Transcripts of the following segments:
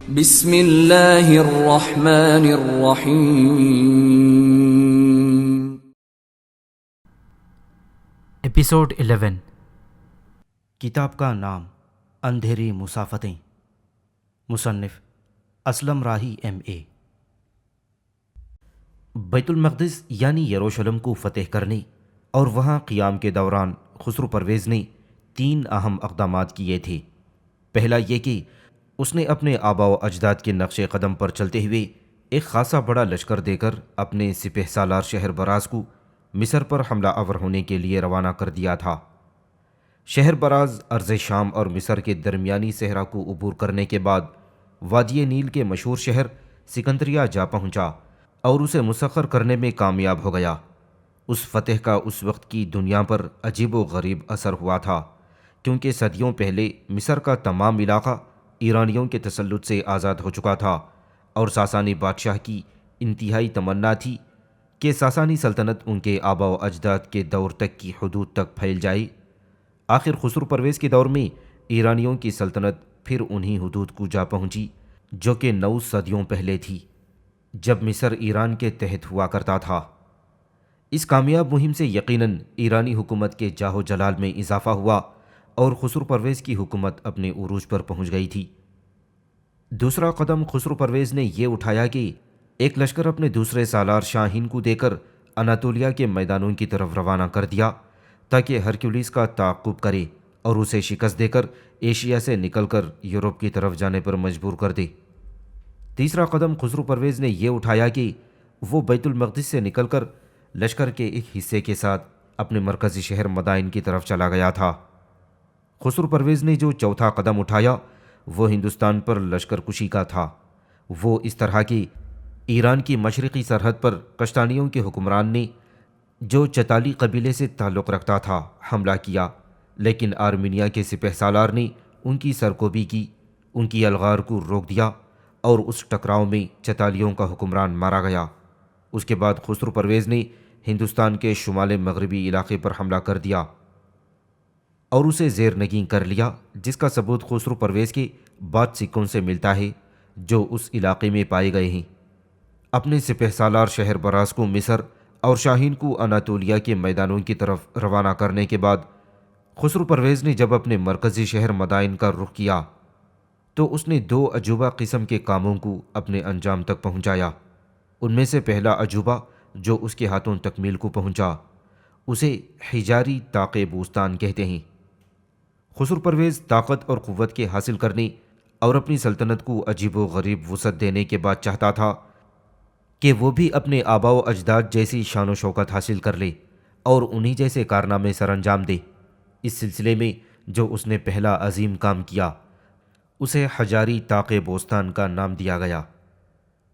بسم اللہ الرحمن الرحیم۔ ایپیسوڈ 11۔ کتاب کا نام اندھیری مسافتیں، مصنف اسلم راہی MA۔ بیت المقدس یعنی یروشلم کو فتح کرنے اور وہاں قیام کے دوران خسرو پرویز نے 3 اہم اقدامات کیے تھے۔ پہلا یہ کہ اس نے اپنے آبا و اجداد کے نقش قدم پر چلتے ہوئے ایک خاصا بڑا لشکر دے کر اپنے سپہ سالار شہر براز کو مصر پر حملہ آور ہونے کے لیے روانہ کر دیا تھا۔ شہر براز ارض شام اور مصر کے درمیانی صحرا کو عبور کرنے کے بعد وادی نیل کے مشہور شہر سکندریہ جا پہنچا اور اسے مسخر کرنے میں کامیاب ہو گیا۔ اس فتح کا اس وقت کی دنیا پر عجیب و غریب اثر ہوا تھا، کیونکہ صدیوں پہلے مصر کا تمام علاقہ ایرانیوں کے تسلط سے آزاد ہو چکا تھا، اور ساسانی بادشاہ کی انتہائی تمنا تھی کہ ساسانی سلطنت ان کے آبا و اجداد کے دور تک کی حدود تک پھیل جائے۔ آخر خسرو پرویز کے دور میں ایرانیوں کی سلطنت پھر انہی حدود کو جا پہنچی جو کہ 9 صدیوں پہلے تھی، جب مصر ایران کے تحت ہوا کرتا تھا۔ اس کامیاب مہم سے یقیناً ایرانی حکومت کے جاہ و جلال میں اضافہ ہوا اور خسرو پرویز کی حکومت اپنے عروج پر پہنچ گئی تھی۔ دوسرا قدم خسرو پرویز نے یہ اٹھایا کہ ایک لشکر اپنے دوسرے سالار شاہین کو دے کر اناطولیہ کے میدانوں کی طرف روانہ کر دیا تاکہ ہرکیولیس کا تعاقب کرے اور اسے شکست دے کر ایشیا سے نکل کر یورپ کی طرف جانے پر مجبور کر دے۔ تیسرا قدم خسرو پرویز نے یہ اٹھایا کہ وہ بیت المقدس سے نکل کر لشکر کے ایک حصے کے ساتھ اپنے مرکزی شہر مدائن کی طرف چلا گیا تھا۔ خسرو پرویز نے جو چوتھا قدم اٹھایا وہ ہندوستان پر لشکر کشی کا تھا۔ وہ اس طرح کہ ایران کی مشرقی سرحد پر قشتانیوں کے حکمران نے جو چتالی قبیلے سے تعلق رکھتا تھا حملہ کیا، لیکن آرمینیا کے سپہ سالار نے ان کی سرکوبی کی، ان کی الغار کو روک دیا اور اس ٹکراؤ میں چتالیوں کا حکمران مارا گیا۔ اس کے بعد خسرو پرویز نے ہندوستان کے شمال مغربی علاقے پر حملہ کر دیا اور اسے زیر نگین کر لیا، جس کا ثبوت خسرو پرویز کے بعد سکوں سے ملتا ہے جو اس علاقے میں پائے گئے ہیں۔ اپنے سپہ سالار شہر براز کو مصر اور شاہین کو اناطولیہ کے میدانوں کی طرف روانہ کرنے کے بعد خسرو پرویز نے جب اپنے مرکزی شہر مدائن کا رخ کیا تو اس نے 2 عجوبہ قسم کے کاموں کو اپنے انجام تک پہنچایا۔ ان میں سے پہلا عجوبہ جو اس کے ہاتھوں تکمیل کو پہنچا اسے حجاری طاق بوستان کہتے ہیں۔ خسرو پرویز طاقت اور قوت کے حاصل کرنے اور اپنی سلطنت کو عجیب و غریب وسعت دینے کے بعد چاہتا تھا کہ وہ بھی اپنے آبا و اجداد جیسی شان و شوکت حاصل کر لے اور انہی جیسے کارنامے سر انجام دے۔ اس سلسلے میں جو اس نے پہلا عظیم کام کیا اسے حجاری طاق بوستان کا نام دیا گیا۔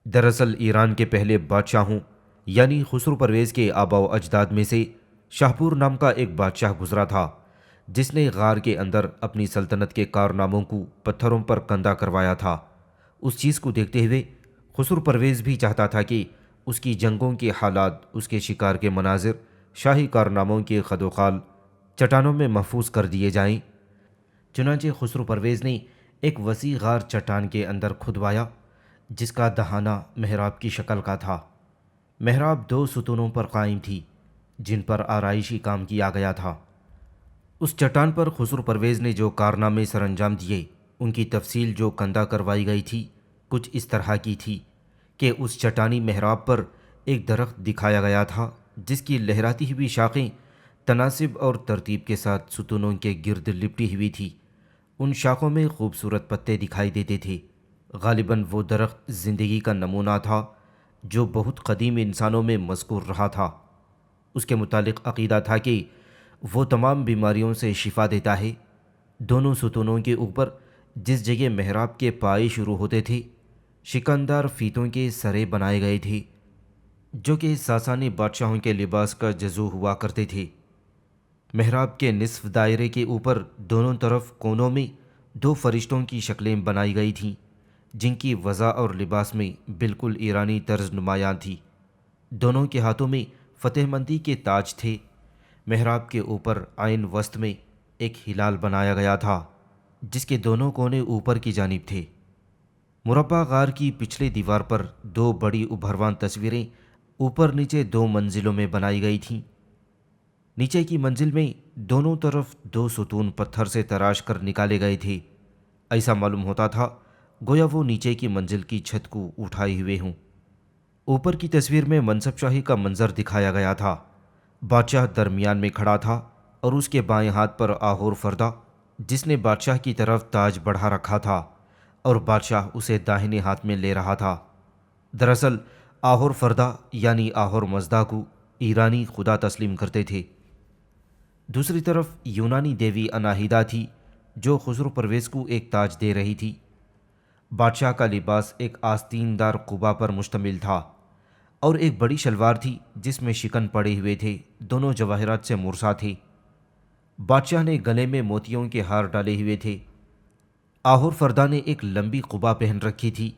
دراصل ایران کے پہلے بادشاہوں یعنی خسرو پرویز کے آبا و اجداد میں سے شاہپور نام کا ایک بادشاہ گزرا تھا، جس نے غار کے اندر اپنی سلطنت کے کارناموں کو پتھروں پر کندہ کروایا تھا۔ اس چیز کو دیکھتے ہوئے خسرو پرویز بھی چاہتا تھا کہ اس کی جنگوں کے حالات، اس کے شکار کے مناظر، شاہی کارناموں کے خد و خال چٹانوں میں محفوظ کر دیے جائیں۔ چنانچہ خسرو پرویز نے ایک وسیع غار چٹان کے اندر کھدوایا جس کا دہانہ محراب کی شکل کا تھا۔ محراب 2 ستونوں پر قائم تھی جن پر آرائشی کام کیا گیا تھا۔ اس چٹان پر خسرو پرویز نے جو کارنامے سر انجام دیے ان کی تفصیل جو کندہ کروائی گئی تھی کچھ اس طرح کی تھی کہ اس چٹانی محراب پر ایک درخت دکھایا گیا تھا جس کی لہراتی ہوئی شاخیں تناسب اور ترتیب کے ساتھ ستونوں کے گرد لپٹی ہوئی تھی۔ ان شاخوں میں خوبصورت پتے دکھائی دیتے تھے۔ غالباً وہ درخت زندگی کا نمونہ تھا جو بہت قدیم انسانوں میں مذکور رہا تھا۔ اس کے متعلق عقیدہ تھا کہ وہ تمام بیماریوں سے شفا دیتا ہے۔ دونوں ستونوں کے اوپر جس جگہ محراب کے پائے شروع ہوتے تھے شکندار فیتوں کے سرے بنائے گئے تھے جو کہ ساسانی بادشاہوں کے لباس کا جزو ہوا کرتے تھے۔ محراب کے نصف دائرے کے اوپر دونوں طرف کونوں میں 2 فرشتوں کی شکلیں بنائی گئی تھیں جن کی وضع اور لباس میں بالکل ایرانی طرز نمایاں تھی۔ دونوں کے ہاتھوں میں فتح مندی کے تاج تھے۔ محراب کے اوپر عین وسط میں ایک ہلال بنایا گیا تھا جس کے دونوں کونے اوپر کی جانب تھے۔ مربع غار کی پچھلی دیوار پر 2 بڑی ابھرواں تصویریں اوپر نیچے 2 منزلوں میں بنائی گئی تھیں۔ نیچے کی منزل میں دونوں طرف 2 ستون پتھر سے تراش کر نکالے گئے تھے۔ ایسا معلوم ہوتا تھا گویا وہ نیچے کی منزل کی چھت کو اٹھائے ہوئے ہوں۔ اوپر کی تصویر میں منصب شاہی کا منظر دکھایا گیا تھا۔ بادشاہ درمیان میں کھڑا تھا اور اس کے بائیں ہاتھ پر آہور فردہ، جس نے بادشاہ کی طرف تاج بڑھا رکھا تھا، اور بادشاہ اسے داہنے ہاتھ میں لے رہا تھا۔ دراصل آہور فردہ یعنی آہور مزدا کو ایرانی خدا تسلیم کرتے تھے۔ دوسری طرف یونانی دیوی اناہیدا تھی جو خسرو پرویز کو ایک تاج دے رہی تھی۔ بادشاہ کا لباس ایک آستین دار قبا پر مشتمل تھا اور ایک بڑی شلوار تھی جس میں شکن پڑے ہوئے تھے، دونوں جواہرات سے مرصع تھے۔ بادشاہ نے گلے میں موتیوں کے ہار ڈالے ہوئے تھے۔ آہور فردہ نے ایک لمبی قبا پہن رکھی تھی،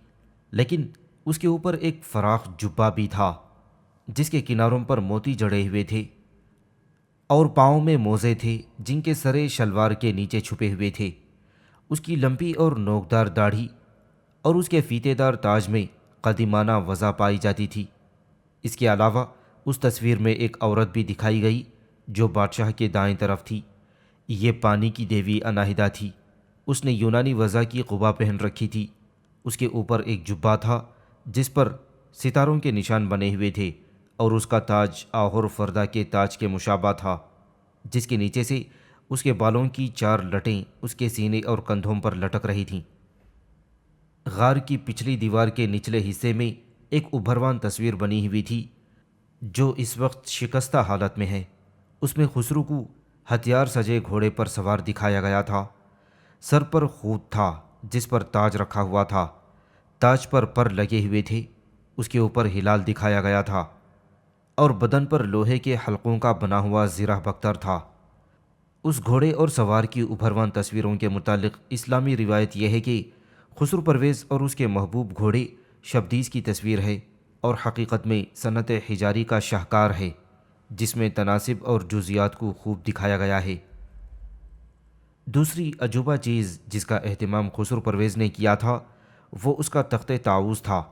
لیکن اس کے اوپر ایک فراخ جبہ بھی تھا جس کے کناروں پر موتی جڑے ہوئے تھے، اور پاؤں میں موزے تھے جن کے سرے شلوار کے نیچے چھپے ہوئے تھے۔ اس کی لمبی اور نوکدار داڑھی اور اس کے فیتے دار تاج میں قدیمانہ وضع پائی جاتی تھی۔ اس کے علاوہ اس تصویر میں ایک عورت بھی دکھائی گئی جو بادشاہ کے دائیں طرف تھی۔ یہ پانی کی دیوی اناہیدا تھی۔ اس نے یونانی وضع کی قبا پہن رکھی تھی۔ اس کے اوپر ایک جبہ تھا جس پر ستاروں کے نشان بنے ہوئے تھے، اور اس کا تاج آہور فردہ کے تاج کے مشابہ تھا، جس کے نیچے سے اس کے بالوں کی 4 لٹیں اس کے سینے اور کندھوں پر لٹک رہی تھیں۔ غار کی پچھلی دیوار کے نچلے حصے میں ایک ابھرواں تصویر بنی ہوئی تھی جو اس وقت شکستہ حالت میں ہے۔ اس میں خسرو کو ہتھیار سجے گھوڑے پر سوار دکھایا گیا تھا۔ سر پر خوت تھا جس پر تاج رکھا ہوا تھا، تاج پر لگے ہوئے تھے، اس کے اوپر ہلال دکھایا گیا تھا، اور بدن پر لوہے کے حلقوں کا بنا ہوا زرہ بختر تھا۔ اس گھوڑے اور سوار کی ابھرواں تصویروں کے متعلق اسلامی روایت یہ ہے کہ خسرو پرویز اور اس کے محبوب گھوڑے شبدیز کی تصویر ہے، اور حقیقت میں صنعت حجاری کا شاہکار ہے جس میں تناسب اور جزیات کو خوب دکھایا گیا ہے۔ دوسری عجوبہ چیز جس کا اہتمام خسرو پرویز نے کیا تھا وہ اس کا تخت طاؤس تھا۔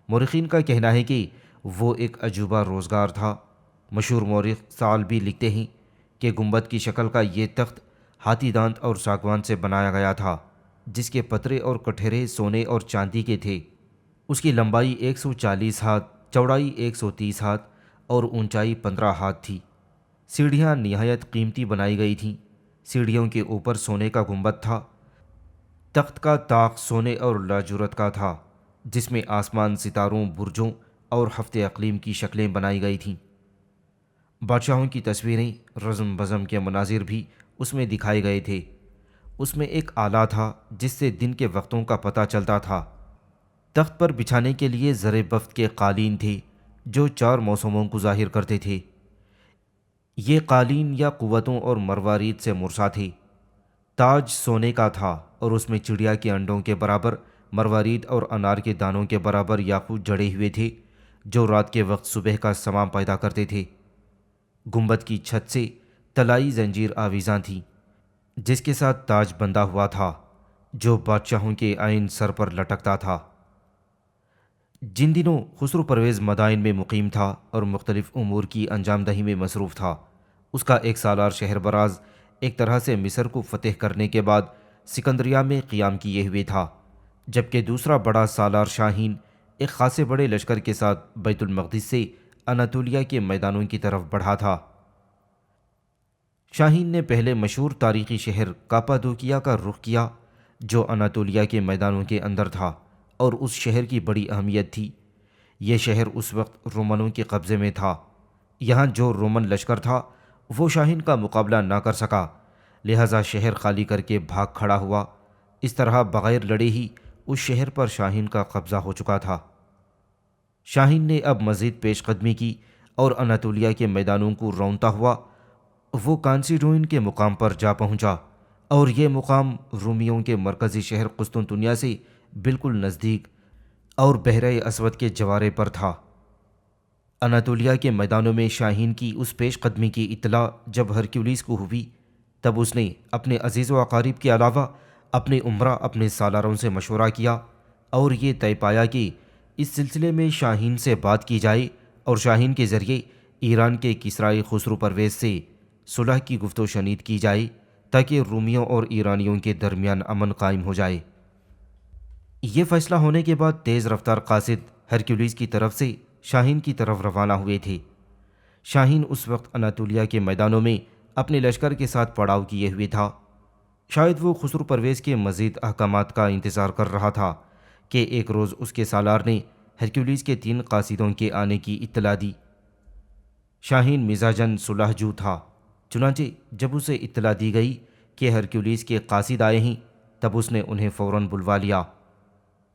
مورخین کا کہنا ہے کہ وہ ایک عجوبہ روزگار تھا۔ مشہور مورخ ثعلبی لکھتے ہیں کہ گنبد کی شکل کا یہ تخت ہاتھی دانت اور ساگوان سے بنایا گیا تھا، جس کے پترے اور کٹہرے سونے اور چاندی کے تھے۔ اس کی لمبائی 140 ہاتھ، چوڑائی 130 ہاتھ اور اونچائی 15 ہاتھ تھی۔ سیڑھیاں نہایت قیمتی بنائی گئی تھیں۔ سیڑھیوں کے اوپر سونے کا گنبد تھا۔ تخت کا طاق سونے اور لاجورت کا تھا جس میں آسمان، ستاروں، برجوں اور ہفتے اقلیم کی شکلیں بنائی گئی تھیں۔ بادشاہوں کی تصویریں، رزم بزم کے مناظر بھی اس میں دکھائے گئے تھے۔ اس میں ایک آلہ تھا جس سے دن کے وقتوں کا پتہ چلتا تھا۔ تخت پر بچھانے کے لیے زر بفت کے قالین تھے جو 4 موسموں کو ظاہر کرتے تھے۔ یہ قالین یا قوتوں اور مروارید سے مرصع تھے۔ تاج سونے کا تھا اور اس میں چڑیا کے انڈوں کے برابر مروارید اور انار کے دانوں کے برابر یاقوت جڑے ہوئے تھے جو رات کے وقت صبح کا سماں پیدا کرتے تھے۔ گنبد کی چھت سے طلائی زنجیر آویزاں تھیں جس کے ساتھ تاج بندھا ہوا تھا جو بادشاہوں کے عین سر پر لٹکتا تھا۔ جن دنوں خسرو پرویز مدائن میں مقیم تھا اور مختلف امور کی انجام دہی میں مصروف تھا، اس کا ایک سالار شہر براز ایک طرح سے مصر کو فتح کرنے کے بعد سکندریہ میں قیام کیے ہوئے تھا، جبکہ دوسرا بڑا سالار شاہین ایک خاصے بڑے لشکر کے ساتھ بیت المقدس سے اناطولیہ کے میدانوں کی طرف بڑھا تھا۔ شاہین نے پہلے مشہور تاریخی شہر کاپادوکیا کا رخ کیا جو اناطولیہ کے میدانوں کے اندر تھا، اور اس شہر کی بڑی اہمیت تھی۔ یہ شہر اس وقت رومنوں کے قبضے میں تھا۔ یہاں جو رومن لشکر تھا وہ شاہین کا مقابلہ نہ کر سکا، لہذا شہر خالی کر کے بھاگ کھڑا ہوا۔ اس طرح بغیر لڑے ہی اس شہر پر شاہین کا قبضہ ہو چکا تھا۔ شاہین نے اب مزید پیش قدمی کی اور اناطولیہ کے میدانوں کو رونتا ہوا وہ کانسیڈوئن کے مقام پر جا پہنچا، اور یہ مقام رومیوں کے مرکزی شہر قسطنطنیہ سے بالکل نزدیک اور بحیرہ اسود کے جوارے پر تھا۔ اناطولیہ کے میدانوں میں شاہین کی اس پیش قدمی کی اطلاع جب ہرکیولیس کو ہوئی، تب اس نے اپنے عزیز و اقارب کے علاوہ اپنے امراء، اپنے سالاروں سے مشورہ کیا اور یہ طے پایا کہ اس سلسلے میں شاہین سے بات کی جائے اور شاہین کے ذریعے ایران کے کسرائی خسرو پرویز سے صلح کی گفت و شنید کی جائے تاکہ رومیوں اور ایرانیوں کے درمیان امن قائم ہو جائے۔ یہ فیصلہ ہونے کے بعد تیز رفتار قاصد ہرکیولیس کی طرف سے شاہین کی طرف روانہ ہوئے تھے۔ شاہین اس وقت اناطولیہ کے میدانوں میں اپنے لشکر کے ساتھ پڑاؤ کیے ہوئے تھا۔ شاید وہ خسرو پرویز کے مزید احکامات کا انتظار کر رہا تھا کہ ایک روز اس کے سالار نے ہرکیولیس کے 3 قاصدوں کے آنے کی اطلاع دی۔ شاہین مزاجاً صلح جو تھا، چنانچہ جب اسے اطلاع دی گئی کہ ہرکیولیس کے قاصد آئے ہیں تب اس نے انہیں فوراً بلوا لیا۔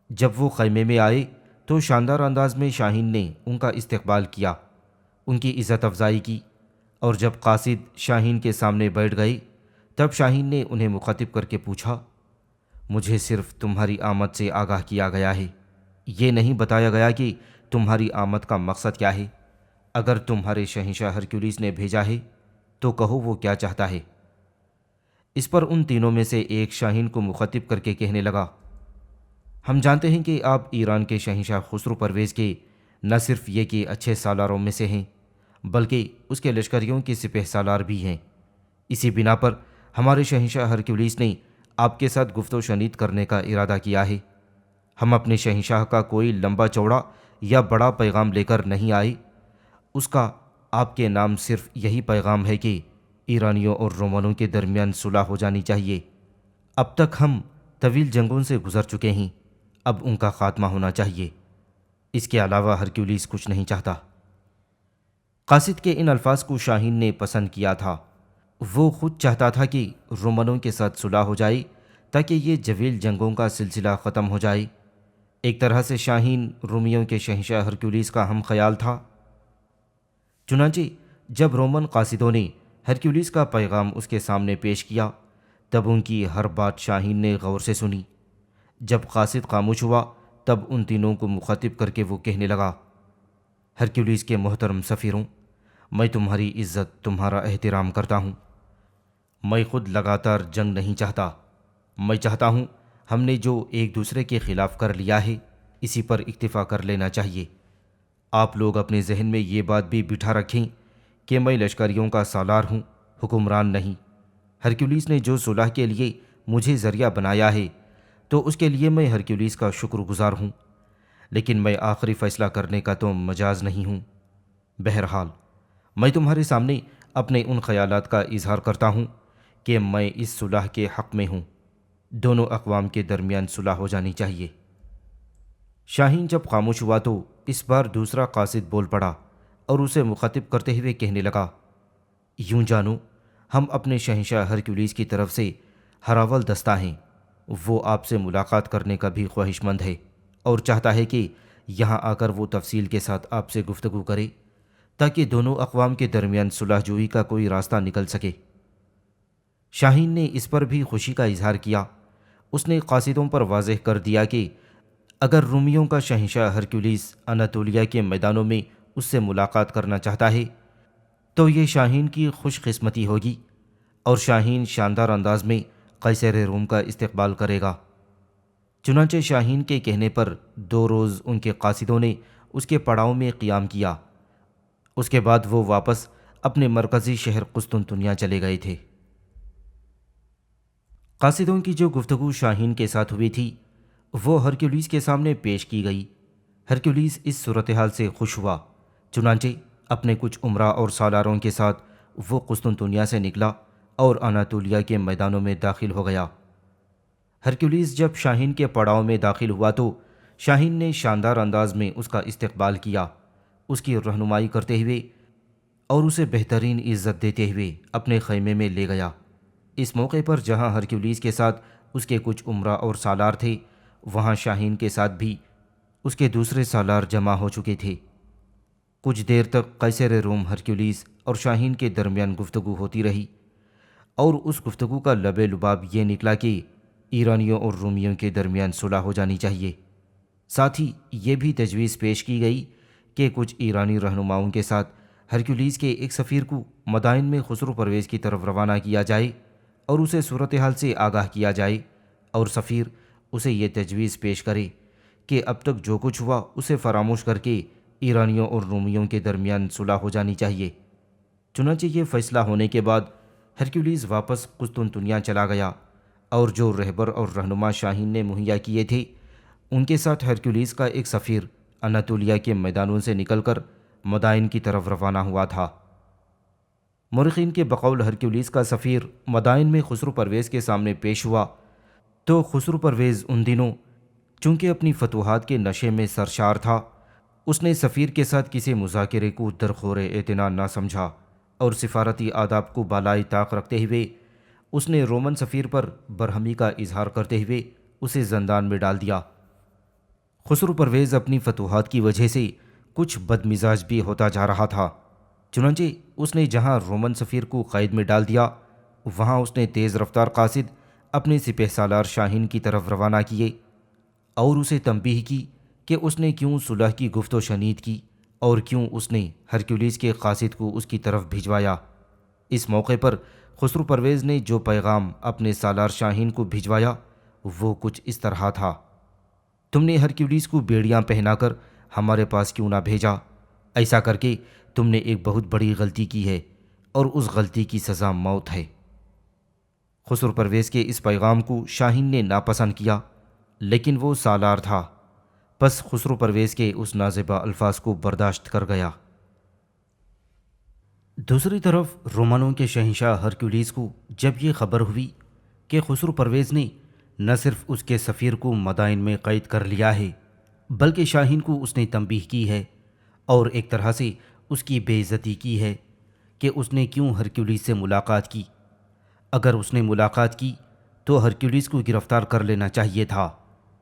جب وہ خیمے میں آئے تو شاندار انداز میں شاہین نے ان کا استقبال کیا، ان کی عزت افزائی کی، اور جب قاصد شاہین کے سامنے بیٹھ گئے تب شاہین نے انہیں مخاطب کر کے پوچھا، مجھے صرف تمہاری آمد سے آگاہ کیا گیا ہے، یہ نہیں بتایا گیا کہ تمہاری آمد کا مقصد کیا ہے۔ اگر تمہارے شہنشاہ ہرکیولیس نے بھیجا ہے تو کہو وہ کیا چاہتا ہے۔ اس پر ان تینوں میں سے ایک شاہین کو مخاطب کر کے کہنے لگا، ہم جانتے ہیں کہ آپ ایران کے شہنشاہ خسرو پرویز کے نہ صرف یہ کہ اچھے سالاروں میں سے ہیں بلکہ اس کے لشکریوں کے سپہ سالار بھی ہیں۔ اسی بنا پر ہمارے شہنشاہ ہرکیولیس نے آپ کے ساتھ گفت و شنید کرنے کا ارادہ کیا ہے۔ ہم اپنے شہنشاہ کا کوئی لمبا چوڑا یا بڑا پیغام لے کر نہیں آئے، اس کا آپ کے نام صرف یہی پیغام ہے کہ ایرانیوں اور رومنوں کے درمیان صلح ہو جانی چاہیے۔ اب تک ہم طویل جنگوں سے گزر چکے ہیں، اب ان کا خاتمہ ہونا چاہیے۔ اس کے علاوہ ہرکیولیس کچھ نہیں چاہتا۔ قاصد کے ان الفاظ کو شاہین نے پسند کیا تھا۔ وہ خود چاہتا تھا کہ رومنوں کے ساتھ صلح ہو جائے تاکہ یہ جویل جنگوں کا سلسلہ ختم ہو جائے۔ ایک طرح سے شاہین رومیوں کے شہنشاہ ہرکیولیس کا ہم خیال تھا۔ چنانچہ جب رومن قاصدوں نے ہرکیولیس کا پیغام اس کے سامنے پیش کیا تب ان کی ہر بات شاہین نے غور سے سنی۔ جب قاصد خاموش ہوا تب ان تینوں کو مخاطب کر کے وہ کہنے لگا، ہرکیولیس کے محترم سفیروں، میں تمہاری عزت، تمہارا احترام کرتا ہوں۔ میں خود لگاتار جنگ نہیں چاہتا۔ میں چاہتا ہوں ہم نے جو ایک دوسرے کے خلاف کر لیا ہے اسی پر اکتفا کر لینا چاہیے۔ آپ لوگ اپنے ذہن میں یہ بات بھی بٹھا رکھیں کہ میں لشکریوں کا سالار ہوں، حکمران نہیں۔ ہرکیولیس نے جو صلح کے لیے مجھے ذریعہ بنایا ہے تو اس کے لیے میں ہرکیولیس کا شکر گزار ہوں، لیکن میں آخری فیصلہ کرنے کا تو مجاز نہیں ہوں۔ بہرحال میں تمہارے سامنے اپنے ان خیالات کا اظہار کرتا ہوں کہ میں اس صلح کے حق میں ہوں۔ دونوں اقوام کے درمیان صلح ہو جانی چاہیے۔ شاہین جب خاموش ہوا تو اس بار دوسرا قاصد بول پڑا اور اسے مخاطب کرتے ہوئے کہنے لگا، یوں جانو ہم اپنے شہنشاہ ہرکیولیس کی طرف سے ہراول دستہ ہیں۔ وہ آپ سے ملاقات کرنے کا بھی خواہش مند ہے اور چاہتا ہے کہ یہاں آ کر وہ تفصیل کے ساتھ آپ سے گفتگو کرے تاکہ دونوں اقوام کے درمیان صلح جوئی کا کوئی راستہ نکل سکے۔ شاہین نے اس پر بھی خوشی کا اظہار کیا۔ اس نے قاصدوں پر واضح کر دیا کہ اگر رومیوں کا شہنشاہ ہرکیولیس اناطولیہ کے میدانوں میں اس سے ملاقات کرنا چاہتا ہے تو یہ شاہین کی خوش قسمتی ہوگی اور شاہین شاندار انداز میں قیصر روم کا استقبال کرے گا۔ چنانچہ شاہین کے کہنے پر 2 روز ان کے قاصدوں نے اس کے پڑاؤ میں قیام کیا۔ اس کے بعد وہ واپس اپنے مرکزی شہر قسطنطنیہ چلے گئے تھے۔ قاصدوں کی جو گفتگو شاہین کے ساتھ ہوئی تھی وہ ہرکیولیس کے سامنے پیش کی گئی۔ ہرکیولیس اس صورتحال سے خوش ہوا، چنانچہ اپنے کچھ امراء اور سالاروں کے ساتھ وہ قسطنطنیہ سے نکلا اور اناطولیہ کے میدانوں میں داخل ہو گیا۔ ہرکیولیس جب شاہین کے پڑاؤ میں داخل ہوا تو شاہین نے شاندار انداز میں اس کا استقبال کیا، اس کی رہنمائی کرتے ہوئے اور اسے بہترین عزت دیتے ہوئے اپنے خیمے میں لے گیا۔ اس موقع پر جہاں ہرکیولیس کے ساتھ اس کے کچھ امراء اور سالار تھے وہاں شاہین کے ساتھ بھی اس کے دوسرے سالار جمع ہو چکے تھے۔ کچھ دیر تک قیصر روم ہرکیولیس اور شاہین کے درمیان گفتگو ہوتی رہی اور اس گفتگو کا لب لباب یہ نکلا کہ ایرانیوں اور رومیوں کے درمیان صلح ہو جانی چاہیے۔ ساتھ ہی یہ بھی تجویز پیش کی گئی کہ کچھ ایرانی رہنماؤں کے ساتھ ہرکیولیس کے ایک سفیر کو مدائن میں خسرو پرویز کی طرف روانہ کیا جائے اور اسے صورتحال سے آگاہ کیا جائے اور سفیر اسے یہ تجویز پیش کرے کہ اب تک جو کچھ ہوا اسے فراموش کر کے ایرانیوں اور رومیوں کے درمیان صلح ہو جانی چاہیے۔ چنانچہ یہ فیصلہ ہونے کے بعد ہرکیولیس واپس قسطنطنیہ چلا گیا، اور جو رہبر اور رہنما شاہین نے مہیا کیے تھے ان کے ساتھ ہرکیولیس کا ایک سفیر اناتولیہ کے میدانوں سے نکل کر مدائن کی طرف روانہ ہوا تھا۔ مورخین کے بقول ہرکیولیس کا سفیر مدائن میں خسرو پرویز کے سامنے پیش ہوا تو خسرو پرویز ان دنوں چونکہ اپنی فتوحات کے نشے میں سرشار تھا، اس نے سفیر کے ساتھ کسی مذاکرے کو درخور اعتنا نہ سمجھا، اور سفارتی آداب کو بالائے طاق رکھتے ہوئے اس نے رومن سفیر پر برہمی کا اظہار کرتے ہوئے اسے زندان میں ڈال دیا۔ خسرو پرویز اپنی فتوحات کی وجہ سے کچھ بد مزاج بھی ہوتا جا رہا تھا، چنانچہ اس نے جہاں رومن سفیر کو قید میں ڈال دیا وہاں اس نے تیز رفتار قاصد اپنے سپہ سالار شاہین کی طرف روانہ کیے اور اسے تنبیہ کی کہ اس نے کیوں صلح کی گفت و شنید کی اور کیوں اس نے ہرکیولیس کے قاصد کو اس کی طرف بھجوایا۔ اس موقع پر خسرو پرویز نے جو پیغام اپنے سالار شاہین کو بھجوایا وہ کچھ اس طرح تھا: تم نے ہرکیولیس کو بیڑیاں پہنا کر ہمارے پاس کیوں نہ بھیجا؟ ایسا کر کے تم نے ایک بہت بڑی غلطی کی ہے اور اس غلطی کی سزا موت ہے۔ خسرو پرویز کے اس پیغام کو شاہین نے ناپسند کیا، لیکن وہ سالار تھا، پس خسرو پرویز کے اس نازیبا الفاظ کو برداشت کر گیا۔ دوسری طرف رومانوں کے شہنشاہ ہرکیولیس کو جب یہ خبر ہوئی کہ خسرو پرویز نے نہ صرف اس کے سفیر کو مدائن میں قید کر لیا ہے بلکہ شاہین کو اس نے تنبیہ کی ہے اور ایک طرح سے اس کی بے عزتی کی ہے کہ اس نے کیوں ہرکیولیس سے ملاقات کی۔ اگر اس نے ملاقات کی تو ہرکیولیس کو گرفتار کر لینا چاہیے تھا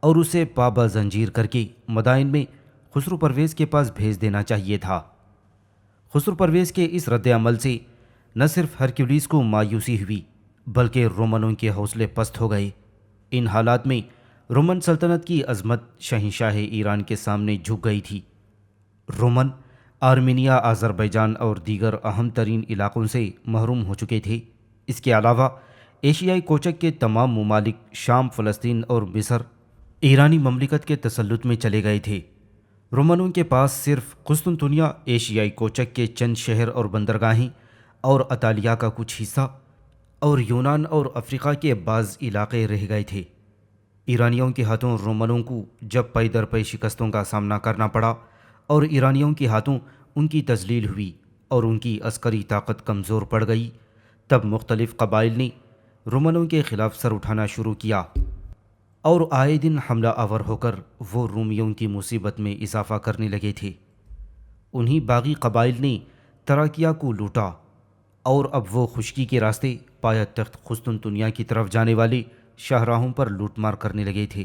اور اسے پابہ زنجیر کر کے مدائن میں خسرو پرویز کے پاس بھیج دینا چاہیے تھا۔ خسرو پرویز کے اس رد عمل سے نہ صرف ہرکیولیس کو مایوسی ہوئی بلکہ رومنوں کے حوصلے پست ہو گئے۔ ان حالات میں رومن سلطنت کی عظمت شہنشاہ ایران کے سامنے جھک گئی تھی۔ رومن آرمینیا، آذربائیجان اور دیگر اہم ترین علاقوں سے محروم ہو چکے تھے۔ اس کے علاوہ ایشیائی کوچک کے تمام ممالک شام، فلسطین اور مصر ایرانی مملکت کے تسلط میں چلے گئے تھے۔ رومنوں کے پاس صرف قسطنطنیہ، ایشیائی کوچک کے چند شہر اور بندرگاہیں اور اطالیہ کا کچھ حصہ اور یونان اور افریقہ کے بعض علاقے رہ گئے تھے۔ ایرانیوں کے ہاتھوں رومنوں کو جب پے در پے شکستوں کا سامنا کرنا پڑا اور ایرانیوں کے ہاتھوں ان کی تذلیل ہوئی اور ان کی عسکری طاقت کمزور پڑ گئی، تب مختلف قبائل نے رومنوں کے خلاف سر اٹھانا شروع کیا اور آئے دن حملہ آور ہو کر وہ رومیوں کی مصیبت میں اضافہ کرنے لگے تھے۔ انہی باغی قبائل نے تراکیہ کو لوٹا اور اب وہ خشکی کے راستے پایہ تخت قسطنطنیہ کی طرف جانے والے شاہراہوں پر لوٹ مار کرنے لگے تھے۔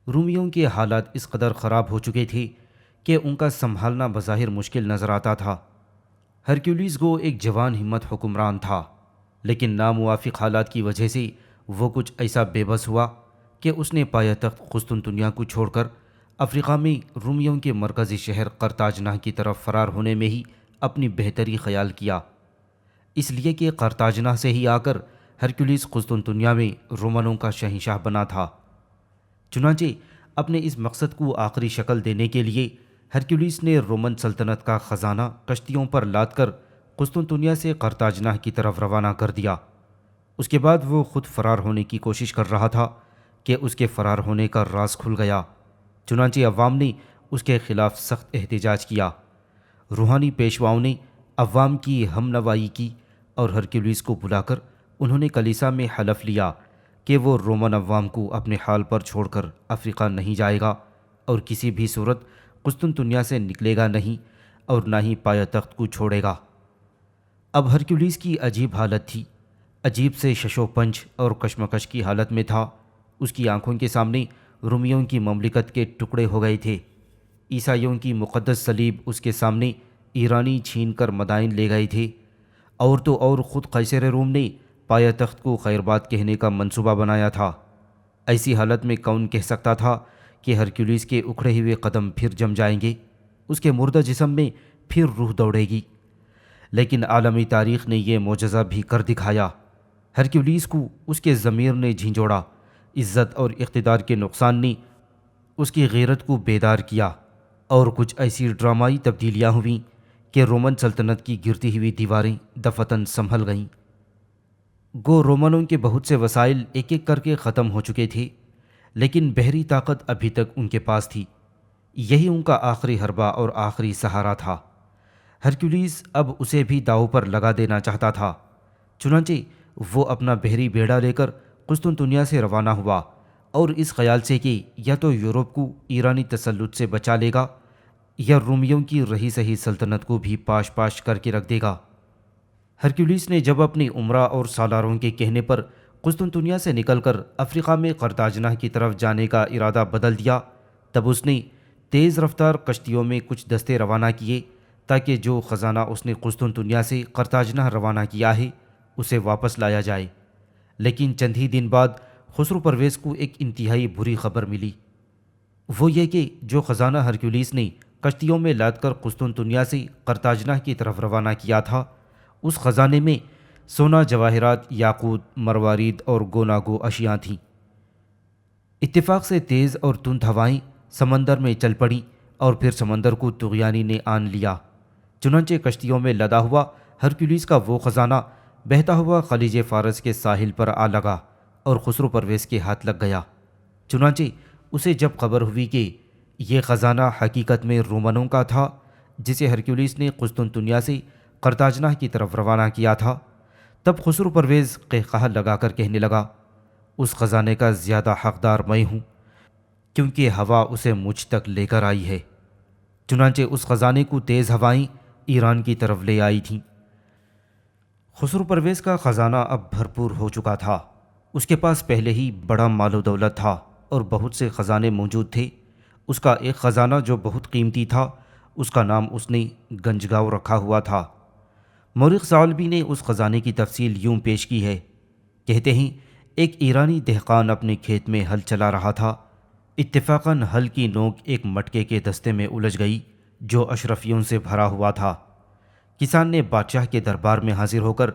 رومیوں کے حالات اس قدر خراب ہو چکے تھے کہ ان کا سنبھالنا بظاہر مشکل نظر آتا تھا۔ ہرکیولیس گو ایک جوان ہمت حکمران تھا، لیکن ناموافق حالات کی وجہ سے وہ کچھ ایسا بے بس ہوا کہ اس نے پایہ تخت قسطنطنیہ کو چھوڑ کر افریقہ میں رومیوں کے مرکزی شہر قرطاجنہ کی طرف فرار ہونے میں ہی اپنی بہتری خیال کیا، اس لیے کہ قرطاجنہ سے ہی آ کر ہرکیولیس قسطنطنیہ میں رومنوں کا شہنشاہ بنا تھا۔ چنانچہ اپنے اس مقصد کو آخری شکل دینے کے لیے ہرکیولیس نے رومن سلطنت کا خزانہ کشتیوں پر لاد کر قسطنطنیہ سے قرطاجنہ کی طرف روانہ کر دیا۔ اس کے بعد وہ خود فرار ہونے کی کوشش کر رہا تھا کہ اس کے فرار ہونے کا راز کھل گیا۔ چنانچہ عوام نے اس کے خلاف سخت احتجاج کیا۔ روحانی پیشواؤں نے عوام کی ہم نوائی کی اور ہرکیولیس کو بلا کر انہوں نے کلیسا میں حلف لیا کہ وہ رومن عوام کو اپنے حال پر چھوڑ کر افریقہ نہیں جائے گا اور کسی بھی صورت قسطنطنیہ سے نکلے گا نہیں اور نہ ہی پایہ تخت کو چھوڑے گا۔ اب ہرکیولیس کی عجیب حالت تھی، عجیب سے شش و پنج اور کشمکش کی حالت میں تھا۔ اس کی آنکھوں کے سامنے رومیوں کی مملکت کے ٹکڑے ہو گئے تھے۔ عیسائیوں کی مقدس صلیب اس کے سامنے ایرانی چھین کر مدائن لے گئے تھے، اور تو اور خود قیصر روم نے پایہ تخت کو خیرباد کہنے کا منصوبہ بنایا تھا۔ ایسی حالت میں کون کہہ سکتا تھا کہ ہرکیولیس کے اکھڑے ہوئے قدم پھر جم جائیں گے، اس کے مردہ جسم میں پھر روح دوڑے گی؟ لیکن عالمی تاریخ نے یہ معجزہ بھی کر دکھایا۔ ہرکیولیس کو اس کے ضمیر نے جھنجھوڑا، عزت اور اقتدار کے نقصان نے اس کی غیرت کو بیدار کیا اور کچھ ایسی ڈرامائی تبدیلیاں ہوئیں کہ رومن سلطنت کی گرتی ہوئی دیواریں دفتن سنبھل گئیں۔ گو رومنوں کے بہت سے وسائل ایک ایک کر کے ختم ہو چکے تھے، لیکن بحری طاقت ابھی تک ان کے پاس تھی۔ یہی ان کا آخری حربہ اور آخری سہارا تھا۔ ہرکیولیس اب اسے بھی داؤ پر لگا دینا چاہتا تھا، چنانچہ وہ اپنا بحری بیڑا لے کر قسطنطنیہ سے روانہ ہوا، اور اس خیال سے کہ یا تو یورپ کو ایرانی تسلط سے بچا لے گا یا رومیوں کی رہی سہی سلطنت کو بھی پاش پاش کر کے رکھ دے گا۔ ہرکیولیس نے جب اپنی عمرہ اور سالاروں کے کہنے پر قسطنطنیہ سے نکل کر افریقہ میں قرطاجنہ کی طرف جانے کا ارادہ بدل دیا، تب اس نے تیز رفتار کشتیوں میں کچھ دستے روانہ کیے تاکہ جو خزانہ اس نے قسطنطنیہ سے قرطاجنہ روانہ کیا ہے اسے واپس لایا جائے۔ لیکن چند ہی دن بعد خسرو پرویز کو ایک انتہائی بری خبر ملی، وہ یہ کہ جو خزانہ ہرکیولیس نے کشتیوں میں لاد کر قسطنطنیہ سے قرطاجنہ کی طرف روانہ کیا تھا، اس خزانے میں سونا، جواہرات، یاقوت، مروارید اور گوناگو اشیاء تھیں۔ اتفاق سے تیز اور تند ہوائیں سمندر میں چل پڑیں اور پھر سمندر کو طغیانی نے آن لیا۔ چنانچہ کشتیوں میں لدا ہوا ہرکیولیس کا وہ خزانہ بہتا ہوا خلیج فارس کے ساحل پر آ لگا اور خسرو پرویز کے ہاتھ لگ گیا۔ چنانچہ اسے جب خبر ہوئی کہ یہ خزانہ حقیقت میں رومنوں کا تھا جسے ہرکیولیس نے قسطنطنیہ سے قرطاجنہ کی طرف روانہ کیا تھا، تب خسرو پرویز قہقہہ لگا کر کہنے لگا، اس خزانے کا زیادہ حقدار میں ہوں کیونکہ ہوا اسے مجھ تک لے کر آئی ہے۔ چنانچہ اس خزانے کو تیز ہوائیں ایران کی طرف لے آئی تھیں۔ خسرو پرویز کا خزانہ اب بھرپور ہو چکا تھا، اس کے پاس پہلے ہی بڑا مال و دولت تھا اور بہت سے خزانے موجود تھے۔ اس کا ایک خزانہ جو بہت قیمتی تھا، اس کا نام اس نے گنجگاؤ رکھا ہوا تھا۔ مورخ ثعلبی نے اس خزانے کی تفصیل یوں پیش کی ہے، کہتے ہیں ایک ایرانی دہقان اپنے کھیت میں ہل چلا رہا تھا، اتفاقاً ہل کی نوک ایک مٹکے کے دستے میں الجھ گئی جو اشرفیوں سے بھرا ہوا تھا۔ کسان نے بادشاہ کے دربار میں حاضر ہو کر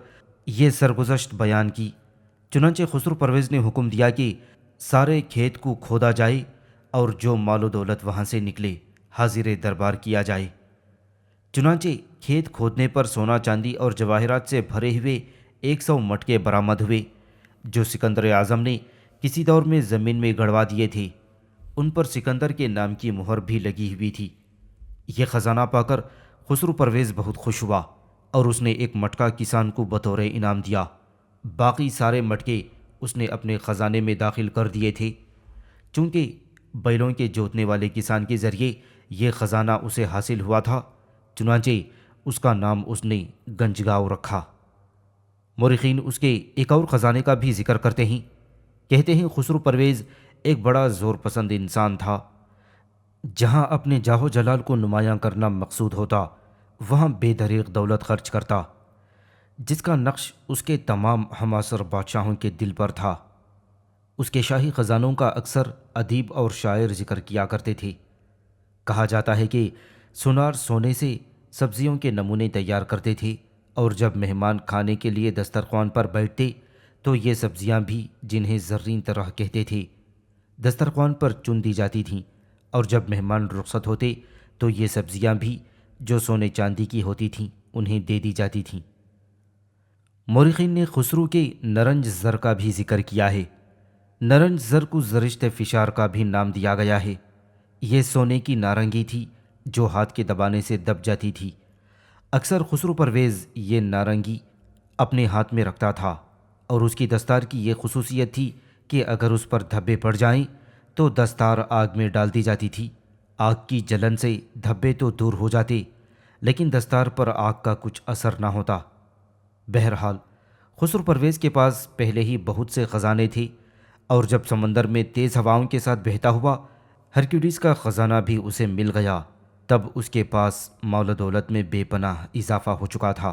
یہ سرگزشت بیان کی۔ چنانچہ خسرو پرویز نے حکم دیا کہ سارے کھیت کو کھودا جائے اور جو مال و دولت وہاں سے نکلے حاضر دربار کیا جائے۔ چنانچہ کھیت کھودنے پر سونا، چاندی اور جواہرات سے بھرے ہوئے 100 مٹکے برآمد ہوئے جو سکندر اعظم نے کسی دور میں زمین میں گڑوا دیے تھے۔ ان پر سکندر کے نام کی مہر بھی لگی ہوئی تھی۔ یہ خزانہ پا کر خسرو پرویز بہت خوش ہوا اور اس نے ایک مٹکا کسان کو بطور انعام دیا۔ باقی سارے مٹکے اس نے اپنے خزانے میں داخل کر دیے تھے۔ چونکہ بیلوں کے جوتنے والے کسان کے ذریعے یہ خزانہ اسے حاصل ہوا تھا، چنانچہ اس کا نام اس نے گنجگاؤ رکھا۔ مورخین اس کے ایک اور خزانے کا بھی ذکر کرتے ہیں، کہتے ہیں خسرو پرویز ایک بڑا زور پسند انسان تھا۔ جہاں اپنے جاہ و جلال کو نمایاں کرنا مقصود ہوتا، وہاں بے دریغ دولت خرچ کرتا، جس کا نقش اس کے تمام ہمعصر بادشاہوں کے دل پر تھا۔ اس کے شاہی خزانوں کا اکثر ادیب اور شاعر ذکر کیا کرتے تھے۔ کہا جاتا ہے کہ سونار سونے سے سبزیوں کے نمونے تیار کرتے تھے، اور جب مہمان کھانے کے لیے دسترخوان پر بیٹھتے تو یہ سبزیاں بھی، جنہیں زرین طرح کہتے تھے، دسترخوان پر چن دی جاتی تھیں، اور جب مہمان رخصت ہوتے تو یہ سبزیاں بھی، جو سونے چاندی کی ہوتی تھیں، انہیں دے دی جاتی تھیں۔ مورخین نے خسرو کے نرنج زر کا بھی ذکر کیا ہے۔ نرنج زر کو زرشت فشار کا بھی نام دیا گیا ہے۔ یہ سونے کی نارنگی تھی جو ہاتھ کے دبانے سے دب جاتی تھی۔ اکثر خسرو پرویز یہ نارنگی اپنے ہاتھ میں رکھتا تھا، اور اس کی دستار کی یہ خصوصیت تھی کہ اگر اس پر دھبے پڑ جائیں تو دستار آگ میں ڈال دی جاتی تھی۔ آگ کی جلن سے دھبے تو دور ہو جاتے، لیکن دستار پر آگ کا کچھ اثر نہ ہوتا۔ بہرحال خسرو پرویز کے پاس پہلے ہی بہت سے خزانے تھے، اور جب سمندر میں تیز ہواؤں کے ساتھ بہتا ہوا ہرکیولیس کا خزانہ بھی اسے مل گیا، تب اس کے پاس مال و دولت میں بے پناہ اضافہ ہو چکا تھا۔